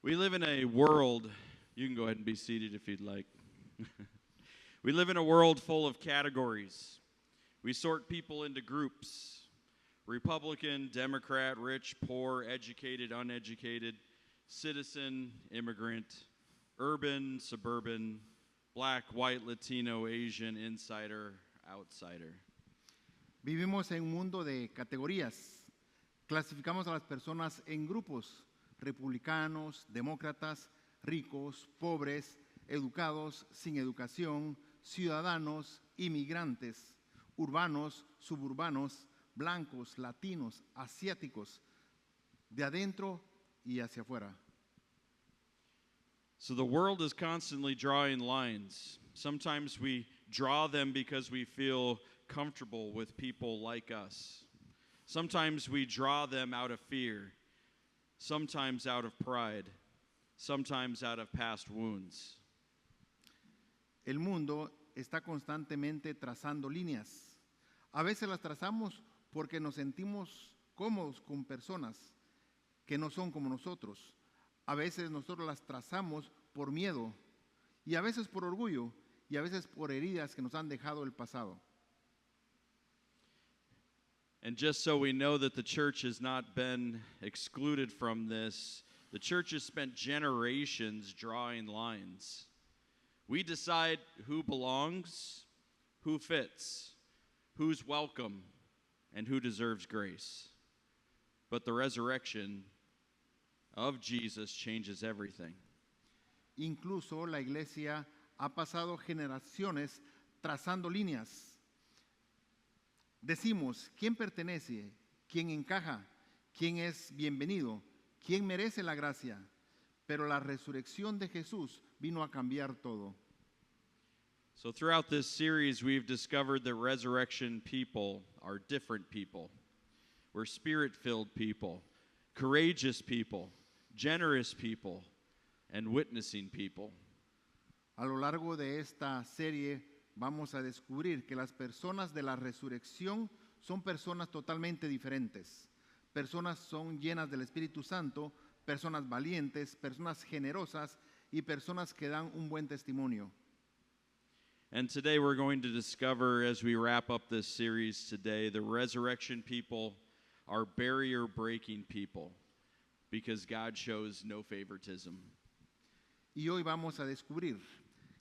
We live in a world, you can go ahead and be seated if you'd like. We live in a world full of categories. We sort people into groups: Republican, Democrat, rich, poor, educated, uneducated, citizen, immigrant, urban, suburban, black, white, Latino, Asian, insider, outsider. Vivimos en un mundo de categorías. Clasificamos a las personas en grupos: republicanos, demócratas, ricos, pobres, educados, sin educación, ciudadanos, inmigrantes, urbanos, suburbanos, blancos, latinos, asiáticos, de adentro y hacia afuera. So the world is constantly drawing lines. Sometimes we draw them because we feel comfortable with people like us. Sometimes we draw them out of fear, sometimes out of pride, sometimes out of past wounds. El mundo está constantemente trazando líneas. A veces las trazamos porque nos sentimos cómodos con personas que no son como nosotros. A veces nosotros las trazamos por miedo, y a veces por orgullo, y a veces por heridas que nos han dejado el pasado. And just so we know that the church has not been excluded from this, the church has spent generations drawing lines. We decide who belongs, who fits, who's welcome, and who deserves grace. But the resurrection of Jesus changes everything. Incluso la iglesia ha pasado generaciones trazando líneas. Decimos quién pertenece, quién encaja, quién es bienvenido, quién merece la gracia. Pero la resurrección de Jesús vino a cambiar todo. So throughout this series, we've discovered that resurrection people are different people. We're spirit-filled people, courageous people, generous people, and witnessing people. A lo largo de esta serie vamos a descubrir que las personas de la resurrección son personas totalmente diferentes. Personas son llenas del Espíritu Santo, personas valientes, personas generosas y personas que dan un buen testimonio. And today we're going to discover, as we wrap up this series today, the resurrection people are barrier-breaking people because God shows no favoritism. Y hoy vamos a descubrir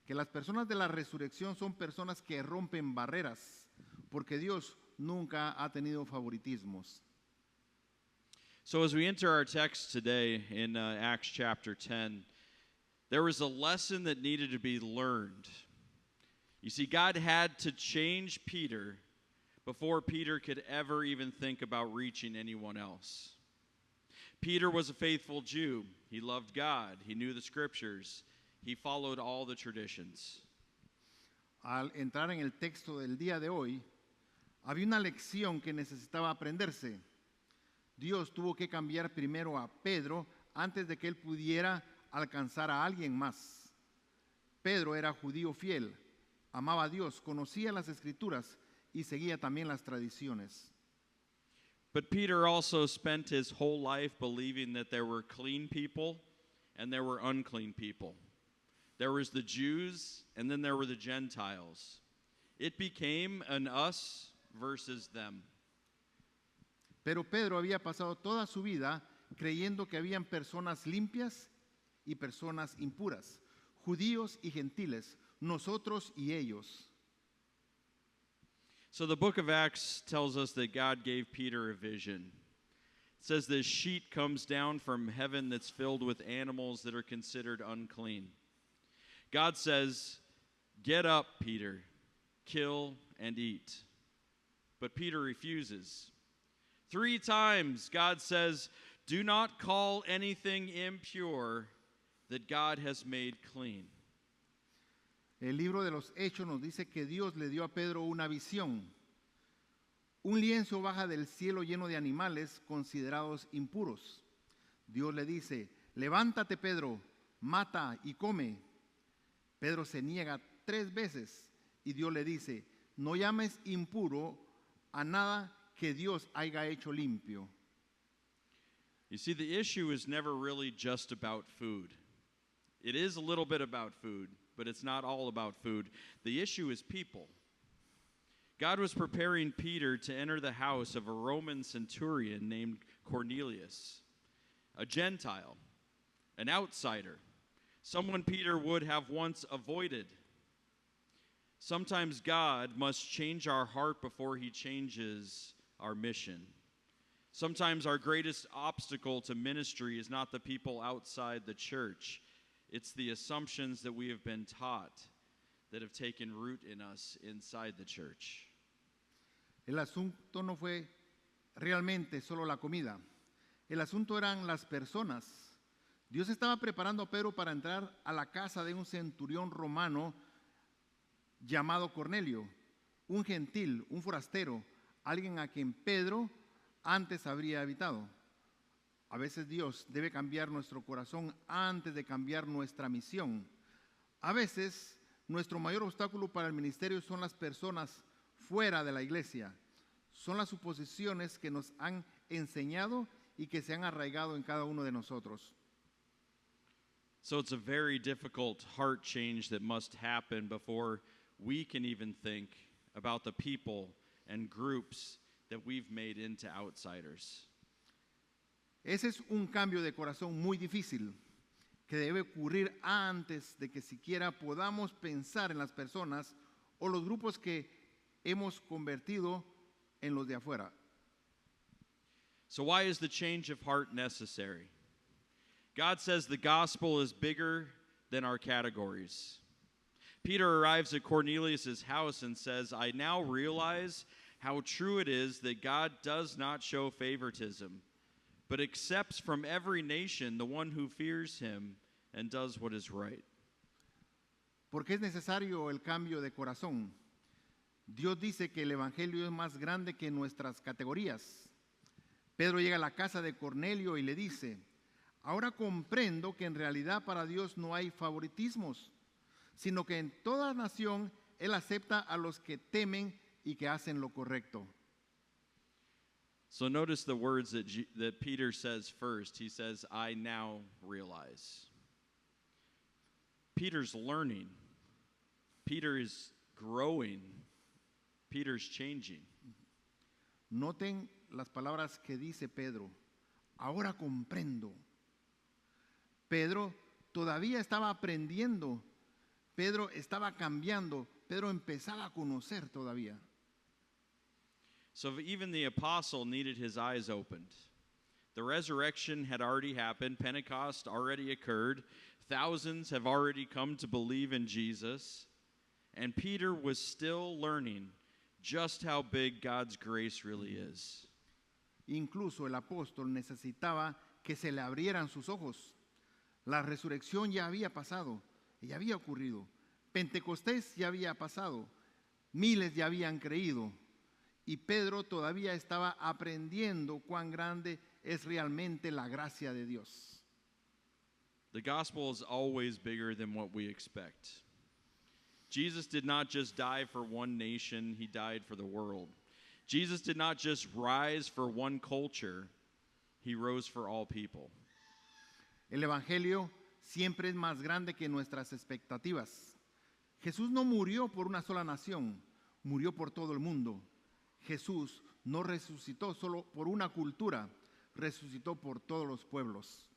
que las personas de la resurrección son personas que rompen barreras, porque Dios nunca ha tenido favoritismos. So as we enter our text today in Acts chapter 10, there was a lesson that needed to be learned. You see, God had to change Peter before Peter could ever even think about reaching anyone else. Peter was a faithful Jew. He loved God. He knew the scriptures. He followed all the traditions. Al entrar en el texto del día de hoy, había una lección que necesitaba aprenderse. Dios tuvo que cambiar primero a Pedro antes de que él pudiera alcanzar a alguien más. Pedro era judío fiel, amaba a Dios, conocía las escrituras y seguía también las tradiciones. But Peter also spent his whole life believing that there were clean people and there were unclean people. There was the Jews and then there were the Gentiles. It became an us versus them. Pero Pedro había pasado toda su vida creyendo que habían personas limpias y personas impuras, judíos y gentiles, nosotros y ellos. So the book of Acts tells us that God gave Peter a vision. It says this sheet comes down from heaven that's filled with animals that are considered unclean. God says, "Get up, Peter, kill and eat." But Peter refuses. 3 times God says, "Do not call anything impure that God has made clean." El libro de los Hechos nos dice que Dios le dio a Pedro una visión. Un lienzo baja del cielo lleno de animales considerados impuros. Dios le dice: "Levántate, Pedro, mata y come." Pedro se niega 3 veces y Dios le dice: "No llames impuro a nada que Dios haya hecho limpio." You see, the issue is never really just about food. It is a little bit about food, but it's not all about food. The issue is people. God was preparing Peter to enter the house of a Roman centurion named Cornelius, a Gentile, an outsider, someone Peter would have once avoided. Sometimes God must change our heart before he changes our mission. Sometimes our greatest obstacle to ministry is not the people outside the church. It's the assumptions that we have been taught that have taken root in us inside the church. El asunto no fue realmente solo la comida. El asunto eran las personas. Dios estaba preparando a Pedro para entrar a la casa de un centurión romano llamado Cornelio, un gentil, un forastero, alguien a quien Pedro antes habría habitado. A veces Dios debe cambiar nuestro corazón antes de cambiar nuestra misión. A veces nuestro mayor obstáculo para el ministerio son las personas fuera de la iglesia. Son las suposiciones que nos han enseñado y que se han arraigado en cada uno de nosotros. So it's a very difficult heart change that must happen before we can even think about the people and groups that we've made into outsiders. Ese es un cambio de corazón muy difícil que debe ocurrir antes de que siquiera podamos pensar en las personas o los grupos que hemos convertido en los de afuera. So why is the change of heart necessary? God says the gospel is bigger than our categories. Peter arrives at Cornelius' house and says, I now realize how true it is that God does not show favoritism, but accepts from every nation the one who fears him and does what is right. ¿Por qué es necesario el cambio de corazón? Dios dice que el evangelio es más grande que nuestras categorías. Pedro llega a la casa de Cornelio y le dice, ahora comprendo que en realidad para Dios no hay favoritismos, sino que en toda nación Él acepta a los que temen y que hacen lo correcto. So notice the words that Peter says first. He says, I now realize. Peter's learning. Peter is growing. Peter's changing. Noten las palabras que dice Pedro. Ahora comprendo. Pedro todavía estaba aprendiendo. Pedro estaba cambiando. Pedro empezaba a conocer todavía. So even the apostle needed his eyes opened. The resurrection had already happened. Pentecost already occurred. Thousands have already come to believe in Jesus. And Peter was still learning just how big God's grace really is. Incluso el apóstol necesitaba que se le abrieran sus ojos. La resurrección ya había pasado, ya había ocurrido. Pentecostés ya había pasado. Miles ya habían creído. Y Pedro todavía estaba aprendiendo cuán grande es realmente la gracia de Dios. The gospel is always bigger than what we expect. Jesus did not just die for one nation, he died for the world. Jesus did not just rise for one culture, he rose for all people. El evangelio siempre es más grande que nuestras expectativas. Jesús no murió por una sola nación, murió por todo el mundo. Jesús no resucitó solo por una cultura, resucitó por todos los pueblos.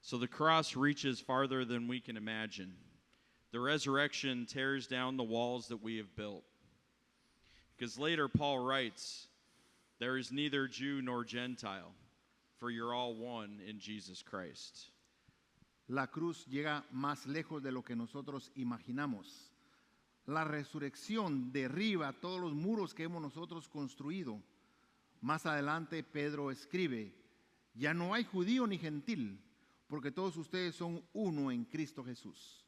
So the cross reaches farther than we can imagine. The resurrection tears down the walls that we have built. Because later Paul writes, there is neither Jew nor Gentile, for you're all one in Jesus Christ. La cruz llega más lejos de lo que nosotros imaginamos. La resurrección derriba todos los muros que hemos nosotros construido. Más adelante Pedro escribe, ya no hay judío ni gentil, porque todos ustedes son uno en Cristo Jesús.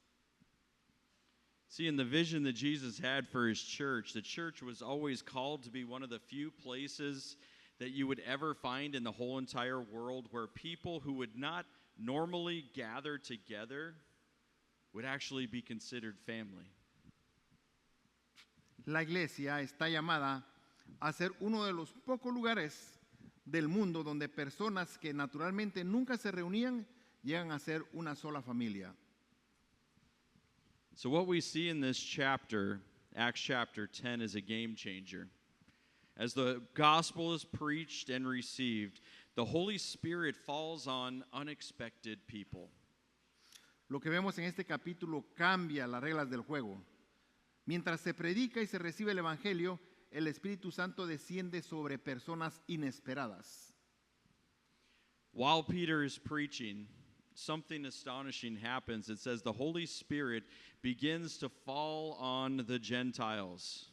See, in the vision that Jesus had for his church, the church was always called to be one of the few places that you would ever find in the whole entire world where people who would not normally gather together would actually be considered family. La iglesia está llamada a ser uno de los pocos lugares del mundo donde personas que naturalmente nunca se reunían llegan a ser una sola familia. So, what we see in this chapter, Acts chapter 10, is a game changer. As the gospel is preached and received, the Holy Spirit falls on unexpected people. Lo que vemos en este capítulo cambia las reglas del juego. Mientras se predica y se recibe el Evangelio, el Espíritu Santo desciende sobre personas inesperadas. While Peter is preaching, something astonishing happens. It says the Holy Spirit begins to fall on the Gentiles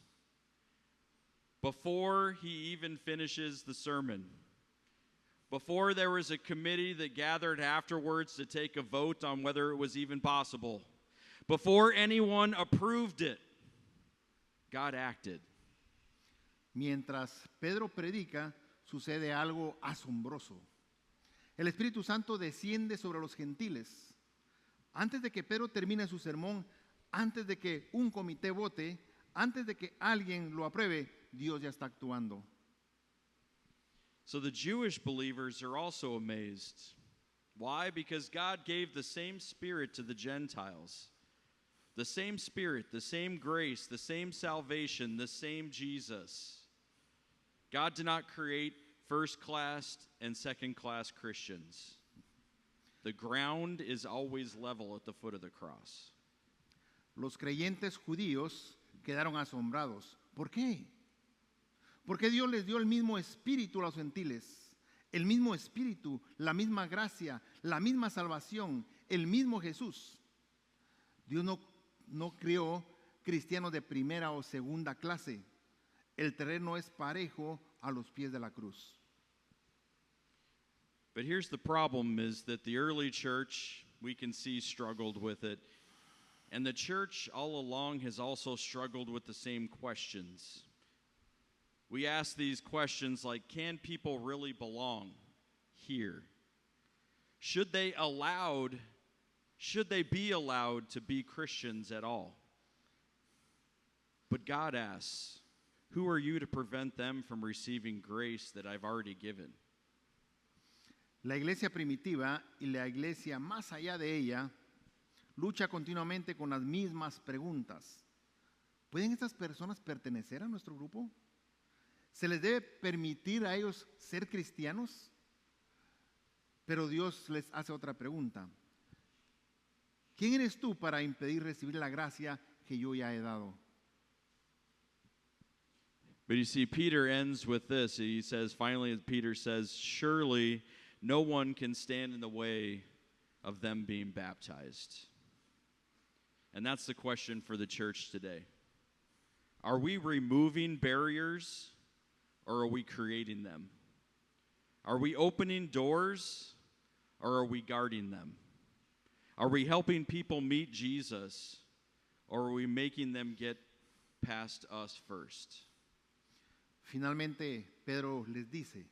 before he even finishes the sermon. Before there was a committee that gathered afterwards to take a vote on whether it was even possible. Before anyone approved it, God acted. Mientras Pedro predica, sucede algo asombroso. El Espíritu Santo desciende sobre los gentiles. Antes de que Pedro termine su sermón, antes de que un comité vote, antes de que alguien lo apruebe, Dios ya está actuando. So the Jewish believers are also amazed. Why? Because God gave the same Spirit to the Gentiles. The same Spirit, the same grace, the same salvation, the same Jesus. God did not create first-class and second-class Christians. The ground is always level at the foot of the cross. Los creyentes judíos quedaron asombrados. ¿Por qué? Porque Dios les dio el mismo espíritu a los gentiles, el mismo espíritu, la misma gracia, la misma salvación, el mismo Jesús. Dios no creó cristianos de primera o segunda clase. El terreno es parejo a los pies de la cruz. But here's the problem is that the early church, we can see, struggled with it. And the church all along has also struggled with the same questions. We ask these questions like, can people really belong here? Should they be allowed to be Christians at all? But God asks, who are you to prevent them from receiving grace that I've already given? La iglesia primitiva y la iglesia más allá de ella lucha continuamente con las mismas preguntas. ¿Pueden estas personas pertenecer a nuestro grupo? ¿Se les debe permitir a ellos ser cristianos? Pero Dios les hace otra pregunta. ¿Quién eres tú para impedir recibir la gracia que yo ya he dado? But you see, Peter ends with this. He says, finally, Peter says, surely no one can stand in the way of them being baptized. And that's the question for the church today. Are we removing barriers or are we creating them? Are we opening doors or are we guarding them? Are we helping people meet Jesus or are we making them get past us first? Finalmente, Pedro les dice,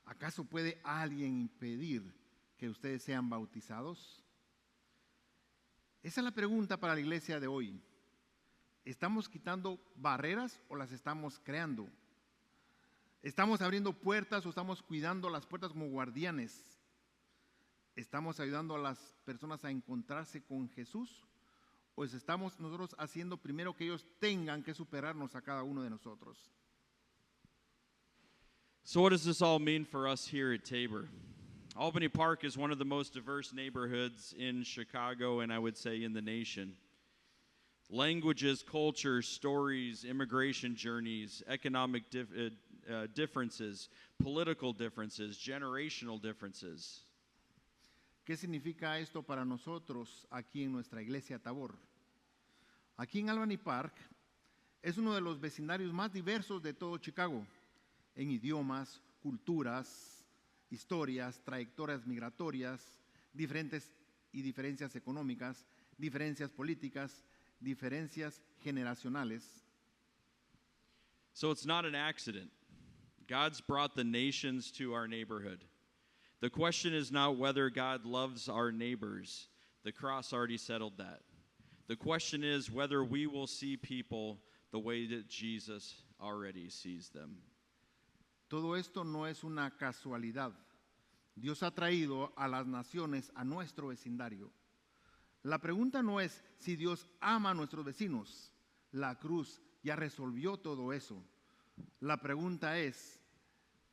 ¿acaso puede alguien impedir que ustedes sean bautizados? Esa es la pregunta para la iglesia de hoy. ¿Estamos quitando barreras o las estamos creando? ¿Estamos abriendo puertas o estamos cuidando las puertas como guardianes? ¿Estamos ayudando a las personas a encontrarse con Jesús? ¿O estamos nosotros haciendo primero que ellos tengan que superarnos a cada uno de nosotros? So what does this all mean for us here at Tabor? Albany Park is one of the most diverse neighborhoods in Chicago and I would say in the nation. Languages, cultures, stories, immigration journeys, economic differences, political differences, generational differences. ¿Qué significa esto para nosotros aquí en nuestra iglesia Tabor? Aquí en Albany Park es uno de los vecindarios más diversos de todo Chicago, en idiomas, culturas, historias, trayectorias migratorias, diferencias económicas, diferencias políticas, diferencias generacionales. So it's not an accident. God's brought the nations to our neighborhood. The question is not whether God loves our neighbors. The cross already settled that. The question is whether we will see people the way that Jesus already sees them. Todo esto no es una casualidad. Dios ha traído a las naciones a nuestro vecindario. La pregunta no es si Dios ama a nuestros vecinos. La cruz ya resolvió todo eso. La pregunta es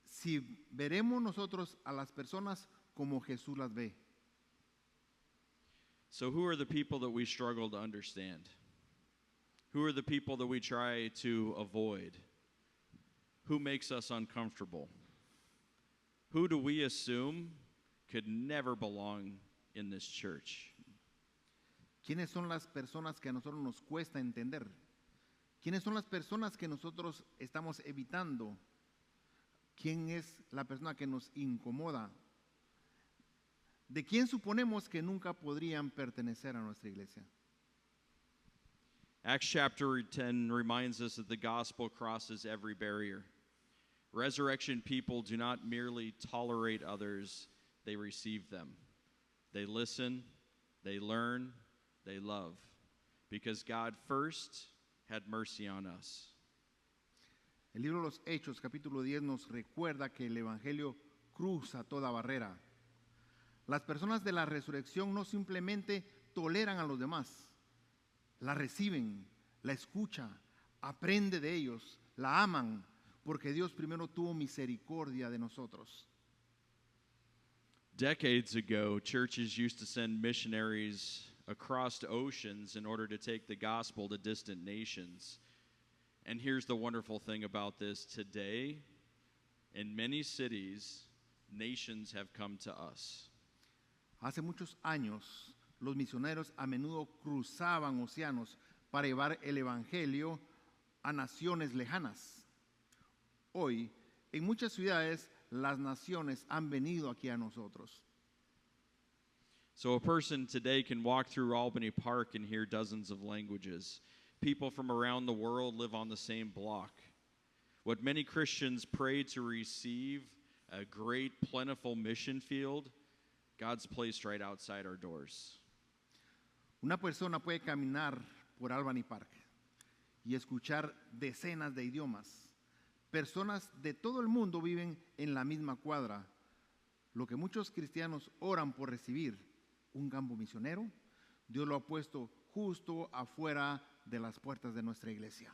si veremos nosotros a las personas como Jesús las ve. So, who are the people that we struggle to understand? Who are the people that we try to avoid? Who makes us uncomfortable? Who do we assume could never belong in this church? ¿Quiénes son las personas que a nosotros nos cuesta entender? ¿Quiénes son las personas que nosotros estamos evitando? ¿Quién es la persona que nos incomoda? ¿De quién suponemos que nunca podrían pertenecer a nuestra iglesia? Acts chapter 10 reminds us that the gospel crosses every barrier. Resurrection people do not merely tolerate others, they receive them. They listen, they learn, they love, because God first had mercy on us. El libro de los Hechos, capítulo 10, nos recuerda que el Evangelio cruza toda barrera. Las personas de la resurrección no simplemente toleran a los demás, la reciben, la escuchan, aprende de ellos, la aman, porque Dios primero tuvo misericordia de nosotros. Decades ago, churches used to send missionaries across oceans in order to take the gospel to distant nations. And here's the wonderful thing about this. Today, in many cities, nations have come to us. Hace muchos años, los misioneros a menudo cruzaban océanos para llevar el Evangelio a naciones lejanas. Hoy, en muchas ciudades, las naciones han venido aquí a nosotros. So a person today can walk through Albany Park and hear dozens of languages. People from around the world live on the same block. What many Christians pray to receive, a great, plentiful mission field, God's placed right outside our doors. Una persona puede caminar por Albany Park y escuchar decenas de idiomas. Personas de todo el mundo viven en la misma cuadra. Lo que muchos cristianos oran por recibir, un campo misionero, Dios lo ha puesto justo afuera de las puertas de nuestra iglesia.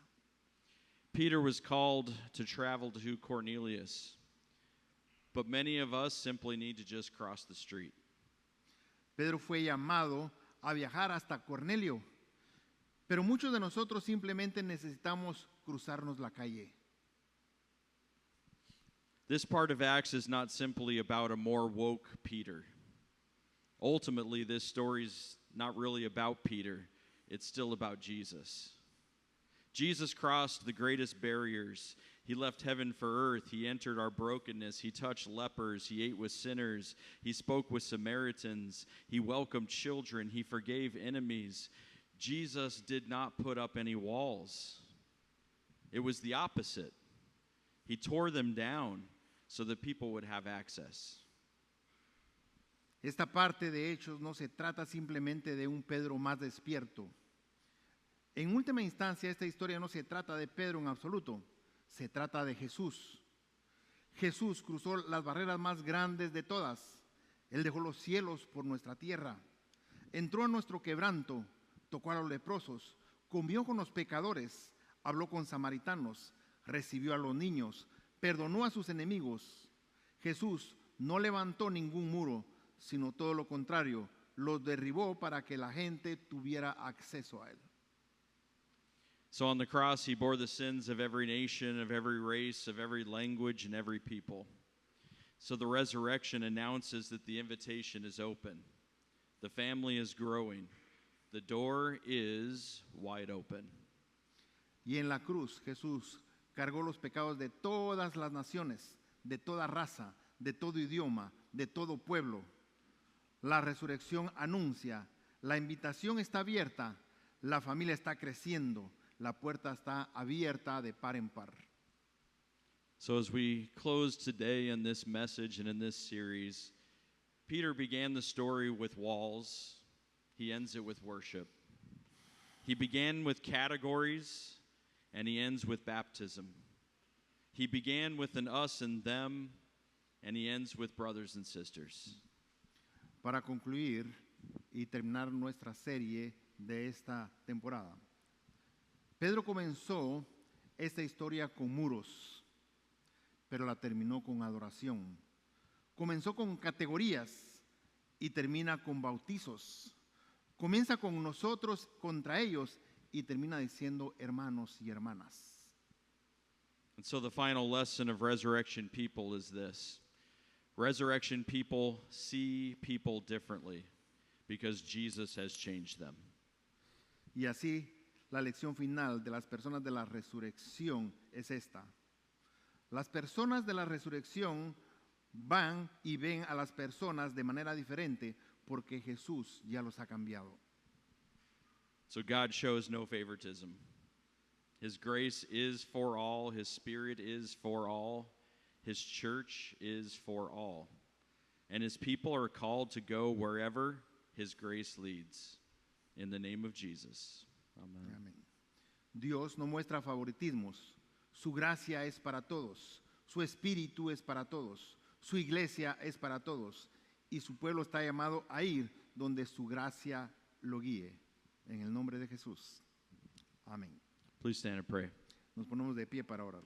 Peter was called to travel to Cornelius, but many of us simply need to just cross the street. Pedro fue llamado a viajar hasta Cornelio, pero muchos de nosotros simplemente necesitamos cruzarnos la calle. This part of Acts is not simply about a more woke Peter. Ultimately, this story's not really about Peter. It's still about Jesus. Jesus crossed the greatest barriers. He left heaven for earth. He entered our brokenness. He touched lepers. He ate with sinners. He spoke with Samaritans. He welcomed children. He forgave enemies. Jesus did not put up any walls. It was the opposite. He tore them down so that people would have access. Esta parte de Hechos no se trata simplemente de un Pedro más despierto. En última instancia, esta historia no se trata de Pedro en absoluto, se trata de Jesús. Jesús cruzó las barreras más grandes de todas. Él dejó los cielos por nuestra tierra. Entró a nuestro quebranto, tocó a los leprosos, comió con los pecadores, habló con samaritanos, recibió a los niños, perdonó a sus enemigos. Jesús no levantó ningún muro, sino todo lo contrario, los derribó para que la gente tuviera acceso a él. So on the cross, he bore the sins of every nation, of every race, of every language, and every people. So the resurrection announces that the invitation is open. The family is growing. The door is wide open. Y en la cruz, Jesús cargó los pecados de todas las naciones, de toda raza, de todo idioma, de todo pueblo. La resurrección anuncia, la invitación está abierta, la familia está creciendo, la puerta está abierta de par en par. So as we close today in this message and in this series, Peter began the story with walls. He ends it with worship. He began with categories, and he ends with baptism. He began with an us and them, and he ends with brothers and sisters. Para concluir y terminar nuestra serie de esta temporada, Pedro comenzó esta historia con muros, pero la terminó con adoración. Comenzó con categorías y termina con bautizos. Comienza con nosotros contra ellos y termina diciendo hermanos y hermanas. And so the final lesson of resurrection people is this. Resurrection people see people differently because Jesus has changed them. Y así, la lección final de las personas de la resurrección es esta. Las personas de la resurrección van y ven a las personas de manera diferente porque Jesús ya los ha cambiado. So God shows no favoritism. His grace is for all. His Spirit is for all. His church is for all. And his people are called to go wherever his grace leads. In the name of Jesus. Amen. Amén. Dios no muestra favoritismos. Su gracia es para todos. Su espíritu es para todos. Su iglesia es para todos. Y su pueblo está llamado a ir donde su gracia lo guíe. En el nombre de Jesús. Amén. Please stand and pray. Nos ponemos de pie para orar.